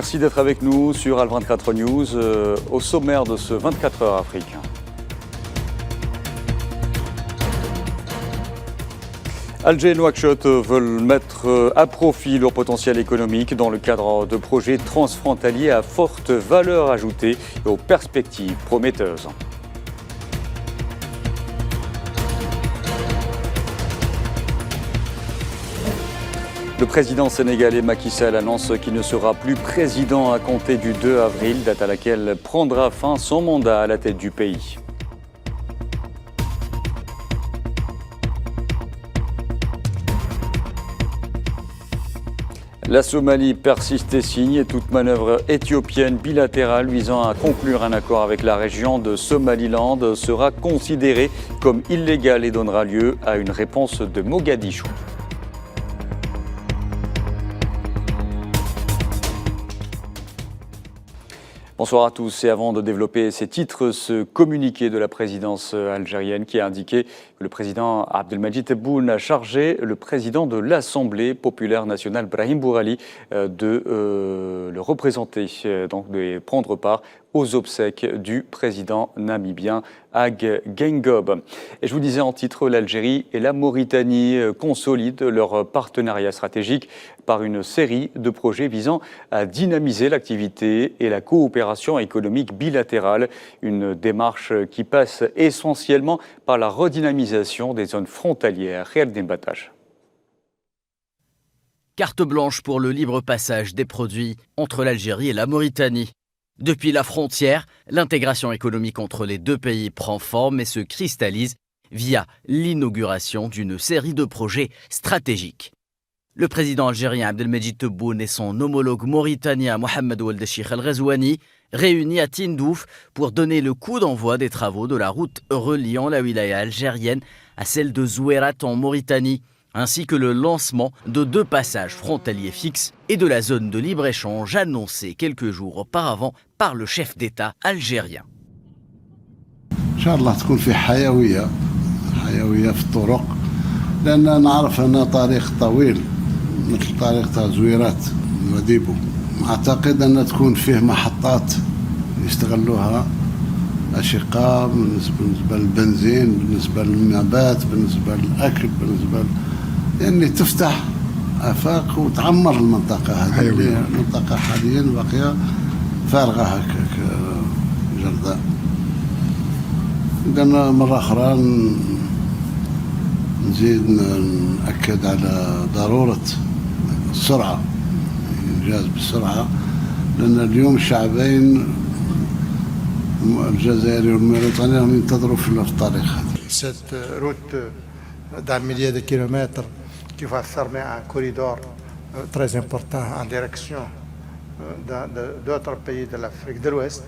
Merci d'être avec nous sur Al24 News. Au sommaire de ce 24 heures Afrique. Alger et Nouakchott veulent mettre à profit leur potentiel économique dans le cadre de projets transfrontaliers à forte valeur ajoutée et aux perspectives prometteuses. Le président sénégalais Macky Sall annonce qu'il ne sera plus président à compter du 2 avril, date à laquelle prendra fin son mandat à la tête du pays. La Somalie persiste et signe toute manœuvre éthiopienne bilatérale visant à conclure un accord avec la région de Somaliland sera considérée comme illégale et donnera lieu à une réponse de Mogadiscio. Bonsoir à tous. Et avant de développer ces titres, ce communiqué de la présidence algérienne qui a indiqué que le président Abdelmadjid Tebboune a chargé le président de l'Assemblée populaire nationale, Brahim Bourali, de le représenter, donc de prendre part aux obsèques du président namibien Ag Geingob. Et je vous disais en titre, l'Algérie et la Mauritanie consolident leur partenariat stratégique par une série de projets visant à dynamiser l'activité et la coopération économique bilatérale. Une démarche qui passe essentiellement par la redynamisation des zones frontalières. Réel Dembatage. Carte blanche pour le libre passage des produits entre l'Algérie et la Mauritanie. Depuis la frontière, l'intégration économique entre les deux pays prend forme et se cristallise via l'inauguration d'une série de projets stratégiques. Le président algérien Abdelmadjid Tebboune et son homologue mauritanien Mohamed Ould Cheikh El Ghazouani réunis à Tindouf pour donner le coup d'envoi des travaux de la route reliant la wilaya algérienne à celle de Zouérat en Mauritanie, ainsi que le lancement de 2 passages frontaliers fixes et de la zone de libre-échange annoncée quelques jours auparavant par le chef d'État algérien. Inch'Allah تكون في حيوية في الطرق لأن نعرف أن طريق طويل مثل طريق تاع زويرات وديبو. أعتقد أن تكون فيه محطات يستغلوها أشقاء بالنسبة للبنزين، بالنسبة للنبات، بالنسبة للأكل، بالنسبة يعني تفتح آفاق وتعمر المنطقة هذه. المنطقة حاليا باقية فارغة هكاك جرداء. إذا مرة أخرى نزيد نأكد على ضرورة السرعة، الإنجاز بالسرعة، لأن اليوم الشعبين الجزائري والموريتاني هم ينتظروا في الطريق هذا. Cette route d'un millier de kilomètres qui va fermer un corridor très important en direction d'autres pays de l'Afrique de l'Ouest.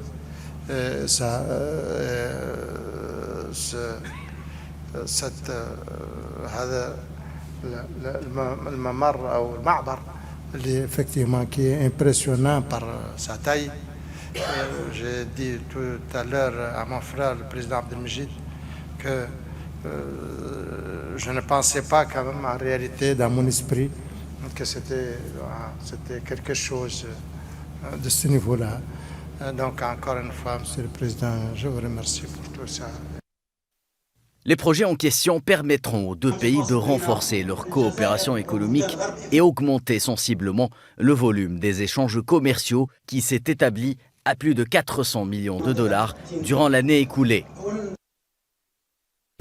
هذا الممر أو المعبر اللي effectivement qui est impressionnant par sa taille. J'ai dit tout à l'heure à mon frère, le président Abdelmadjid, que je ne pensais pas quand même en réalité dans mon esprit que c'était quelque chose de ce niveau-là. Donc encore une fois, Monsieur le Président, je vous remercie pour tout ça. Les projets en question permettront aux deux pays de renforcer leur coopération économique et augmenter sensiblement le volume des échanges commerciaux qui s'est établi à plus de 400 millions de dollars durant l'année écoulée.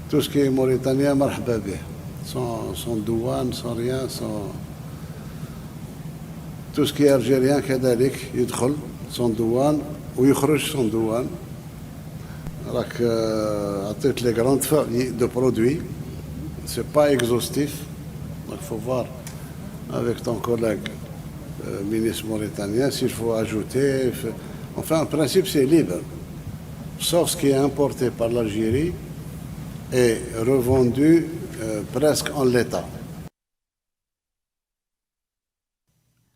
Tout ce qui est mauritanien, marhaba bih. Sans douane, sans rien, sans... Tout ce qui est algérien, كذلك يدخل sans douane ويخرج sans douane. راك عطيت les grandes familles de produits. C'est pas exhaustif. Donc il faut voir avec ton collègue ministre mauritanien s'il faut ajouter. Enfin, en principe, c'est libre. Sauf ce qui est importé par l'Algérie est revendu presque en l'état.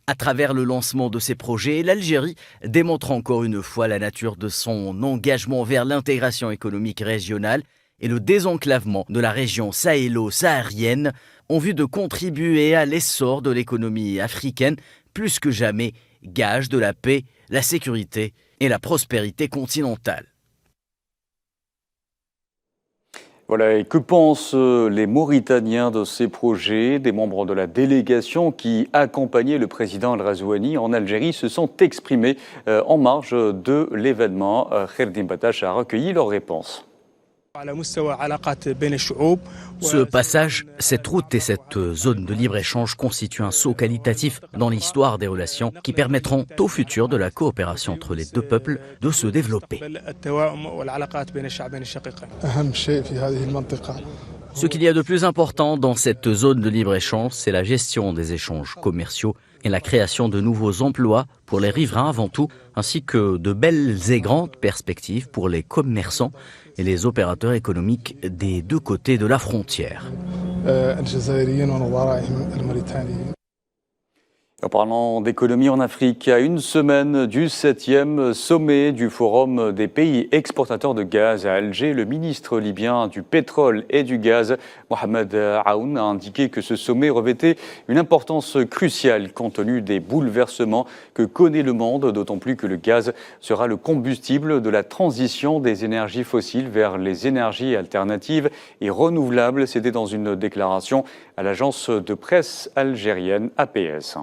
À travers le lancement de ces projets, l'Algérie démontre encore une fois la nature de son engagement vers l'intégration économique régionale et le désenclavement de la région sahélo-saharienne en vue de contribuer à l'essor de l'économie africaine plus que jamais gage de la paix, la sécurité et la prospérité continentale. Voilà, et que pensent les Mauritaniens de ces projets? Des membres de la délégation qui accompagnaient le président Al-Razouani en Algérie se sont exprimés en marge de l'événement. Kherdim Batache a recueilli leurs réponses. Ce passage, cette route et cette zone de libre-échange constituent un saut qualitatif dans l'histoire des relations qui permettront au futur de la coopération entre les deux peuples de se développer. Ce qu'il y a de plus important dans cette zone de libre-échange, c'est la gestion des échanges commerciaux et la création de nouveaux emplois pour les riverains avant tout, ainsi que de belles et grandes perspectives pour les commerçants et les opérateurs économiques des deux côtés de la frontière. En parlant d'économie en Afrique, à une semaine du 7e sommet du Forum des pays exportateurs de gaz à Alger, le ministre libyen du pétrole et du gaz, Mohamed Aoun, a indiqué que ce sommet revêtait une importance cruciale compte tenu des bouleversements que connaît le monde, d'autant plus que le gaz sera le combustible de la transition des énergies fossiles vers les énergies alternatives et renouvelables. C'était dans une déclaration à l'agence de presse algérienne APS.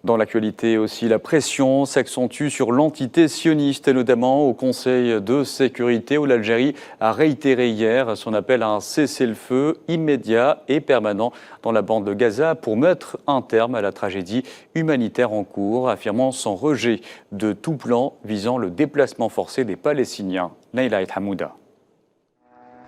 Dans l'actualité aussi, la pression s'accentue sur l'entité sioniste, et notamment au Conseil de sécurité, où l'Algérie a réitéré hier son appel à un cessez-le-feu immédiat et permanent dans la bande de Gaza pour mettre un terme à la tragédie humanitaire en cours, affirmant son rejet de tout plan visant le déplacement forcé des Palestiniens. Naïla El Hamouda.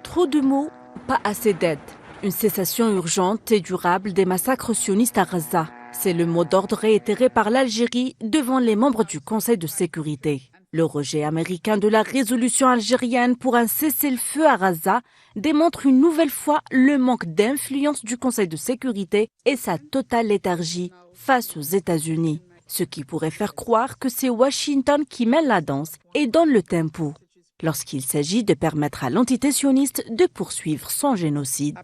Trop de mots, pas assez d'aide. Une cessation urgente et durable des massacres sionistes à Gaza. C'est le mot d'ordre réitéré par l'Algérie devant les membres du Conseil de sécurité. Le rejet américain de la résolution algérienne pour un cessez-le-feu à Gaza démontre une nouvelle fois le manque d'influence du Conseil de sécurité et sa totale léthargie face aux États-Unis. Ce qui pourrait faire croire que c'est Washington qui mène la danse et donne le tempo lorsqu'il s'agit de permettre à l'entité sioniste de poursuivre son génocide.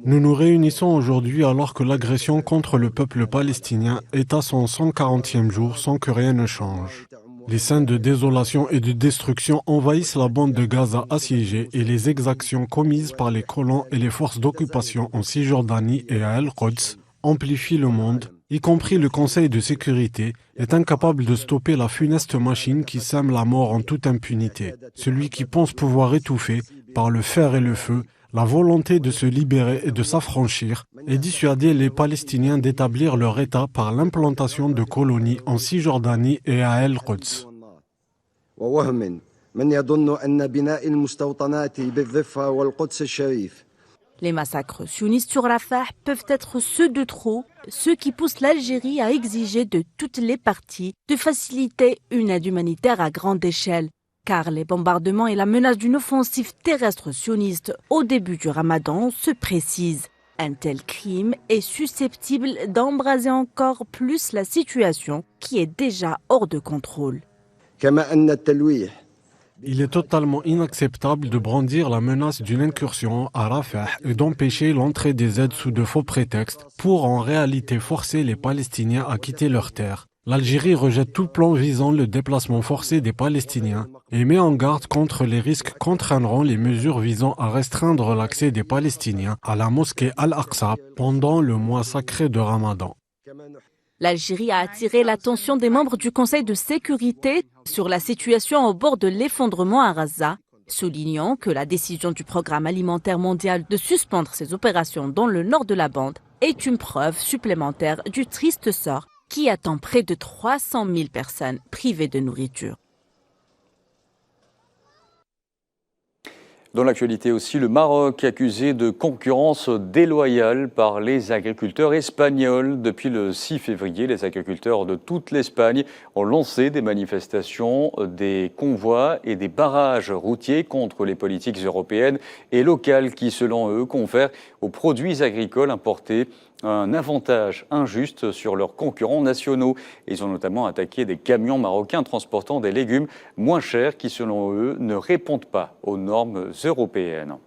Nous nous réunissons aujourd'hui alors que l'agression contre le peuple palestinien est à son 140e jour sans que rien ne change. Les scènes de désolation et de destruction envahissent la bande de Gaza assiégée et les exactions commises par les colons et les forces d'occupation en Cisjordanie et à El-Quds amplifient le monde, y compris le Conseil de sécurité, est incapable de stopper la funeste machine qui sème la mort en toute impunité. Celui qui pense pouvoir étouffer, par le fer et le feu, la volonté de se libérer et de s'affranchir, et dissuader les Palestiniens d'établir leur État par l'implantation de colonies en Cisjordanie et à El-Quds. Les massacres sionistes sur Rafah peuvent être ceux de trop, ceux qui poussent l'Algérie à exiger de toutes les parties de faciliter une aide humanitaire à grande échelle. Car les bombardements et la menace d'une offensive terrestre sioniste au début du Ramadan se précisent. Un tel crime est susceptible d'embraser encore plus la situation qui est déjà hors de contrôle. Il est totalement inacceptable de brandir la menace d'une incursion à Rafah et d'empêcher l'entrée des aides sous de faux prétextes pour en réalité forcer les Palestiniens à quitter leurs terres. L'Algérie rejette tout plan visant le déplacement forcé des Palestiniens et met en garde contre les risques qu'entraîneront les mesures visant à restreindre l'accès des Palestiniens à la mosquée Al-Aqsa pendant le mois sacré de Ramadan. L'Algérie a attiré l'attention des membres du Conseil de sécurité sur la situation au bord de l'effondrement à Gaza, soulignant que la décision du Programme alimentaire mondial de suspendre ses opérations dans le nord de la bande est une preuve supplémentaire du triste sort qui attend près de 300 000 personnes privées de nourriture. Dans l'actualité aussi, le Maroc accusé de concurrence déloyale par les agriculteurs espagnols. Depuis le 6 février, les agriculteurs de toute l'Espagne ont lancé des manifestations, des convois et des barrages routiers contre les politiques européennes et locales qui, selon eux, confèrent aux produits agricoles importés un avantage injuste sur leurs concurrents nationaux. Ils ont notamment attaqué des camions marocains transportant des légumes moins chers qui, selon eux, ne répondent pas aux normes européennes.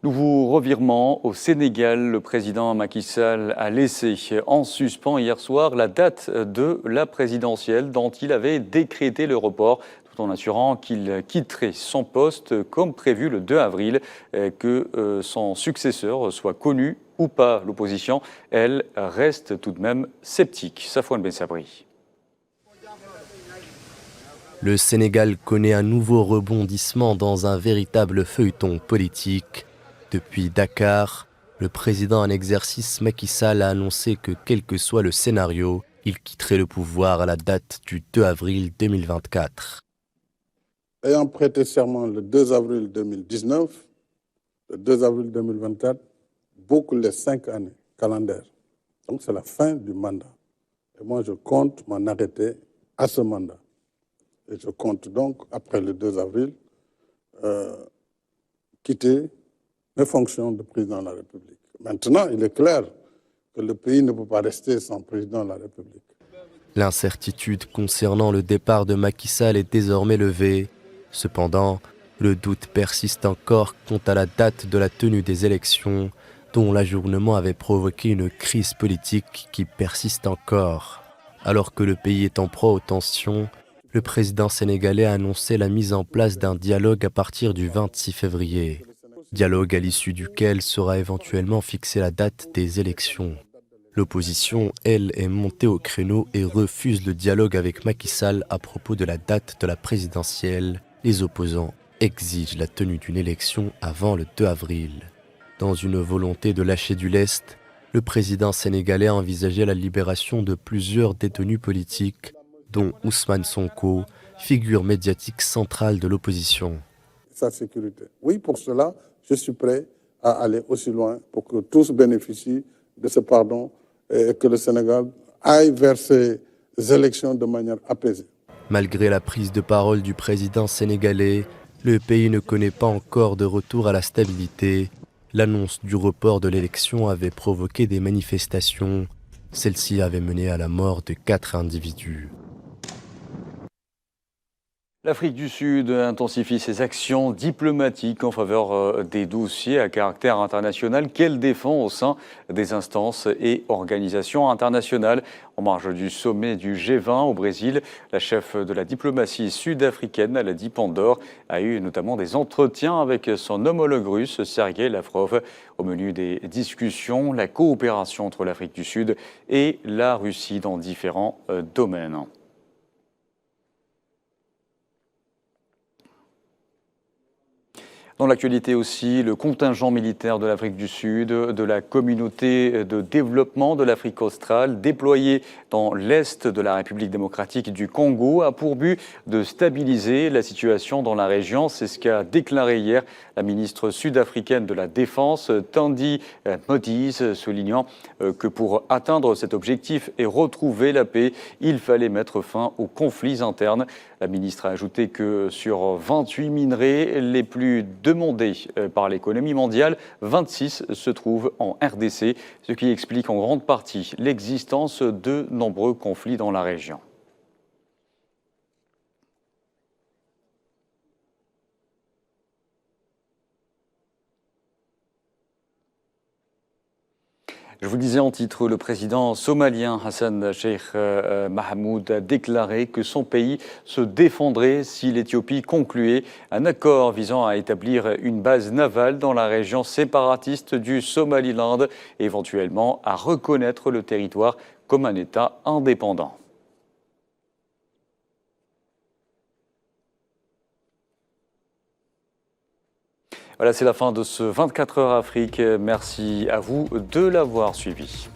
Nouveau revirement au Sénégal. Le président Macky Sall a laissé en suspens hier soir la date de la présidentielle dont il avait décrété le report, tout en assurant qu'il quitterait son poste comme prévu le 2 avril, que son successeur soit connu ou pas. L'opposition, elle, reste tout de même sceptique. Safouane Ben Sabri. Le Sénégal connaît un nouveau rebondissement dans un véritable feuilleton politique. Depuis Dakar, le président en exercice Macky Sall a annoncé que quel que soit le scénario, il quitterait le pouvoir à la date du 2 avril 2024. Ayant prêté serment le 2 avril 2019, le 2 avril 2024, boucle les 5 années calendaires. Donc c'est la fin du mandat. Et moi je compte m'en arrêter à ce mandat. Et je compte donc, après le 2 avril, quitter mes fonctions de président de la République. Maintenant, il est clair que le pays ne peut pas rester sans président de la République. L'incertitude concernant le départ de Macky Sall est désormais levée. Cependant, le doute persiste encore quant à la date de la tenue des élections, dont l'ajournement avait provoqué une crise politique qui persiste encore. Alors que le pays est en proie aux tensions, le président sénégalais a annoncé la mise en place d'un dialogue à partir du 26 février. Dialogue à l'issue duquel sera éventuellement fixée la date des élections. L'opposition, elle, est montée au créneau et refuse le dialogue avec Macky Sall à propos de la date de la présidentielle. Les opposants exigent la tenue d'une élection avant le 2 avril. Dans une volonté de lâcher du lest, le président sénégalais a envisagé la libération de plusieurs détenus politiques, dont Ousmane Sonko, figure médiatique centrale de l'opposition. Sa sécurité. Oui, pour cela, je suis prêt à aller aussi loin pour que tous bénéficient de ce pardon et que le Sénégal aille vers ces élections de manière apaisée. Malgré la prise de parole du président sénégalais, le pays ne connaît pas encore de retour à la stabilité. L'annonce du report de l'élection avait provoqué des manifestations. Celle-ci avait mené à la mort de 4 individus. L'Afrique du Sud intensifie ses actions diplomatiques en faveur des dossiers à caractère international qu'elle défend au sein des instances et organisations internationales. En marge du sommet du G20 au Brésil, la chef de la diplomatie sud-africaine, Aladi Pandor, a eu notamment des entretiens avec son homologue russe, Sergei Lavrov. Au menu des discussions, la coopération entre l'Afrique du Sud et la Russie dans différents domaines. Dans l'actualité aussi, le contingent militaire de l'Afrique du Sud, de la communauté de développement de l'Afrique australe, déployé dans l'est de la République démocratique du Congo, a pour but de stabiliser la situation dans la région. C'est ce qu'a déclaré hier la ministre sud-africaine de la Défense, Thandi Modise, soulignant que pour atteindre cet objectif et retrouver la paix, il fallait mettre fin aux conflits internes. La ministre a ajouté que sur 28 minerais les plus demandés par l'économie mondiale, 26 se trouvent en RDC, ce qui explique en grande partie l'existence de nombreux conflits dans la région. Je vous le disais en titre, le président somalien Hassan Sheikh Mohamud a déclaré que son pays se défendrait si l'Éthiopie concluait un accord visant à établir une base navale dans la région séparatiste du Somaliland et éventuellement à reconnaître le territoire comme un État indépendant. Voilà, c'est la fin de ce 24 heures Afrique. Merci à vous de l'avoir suivi.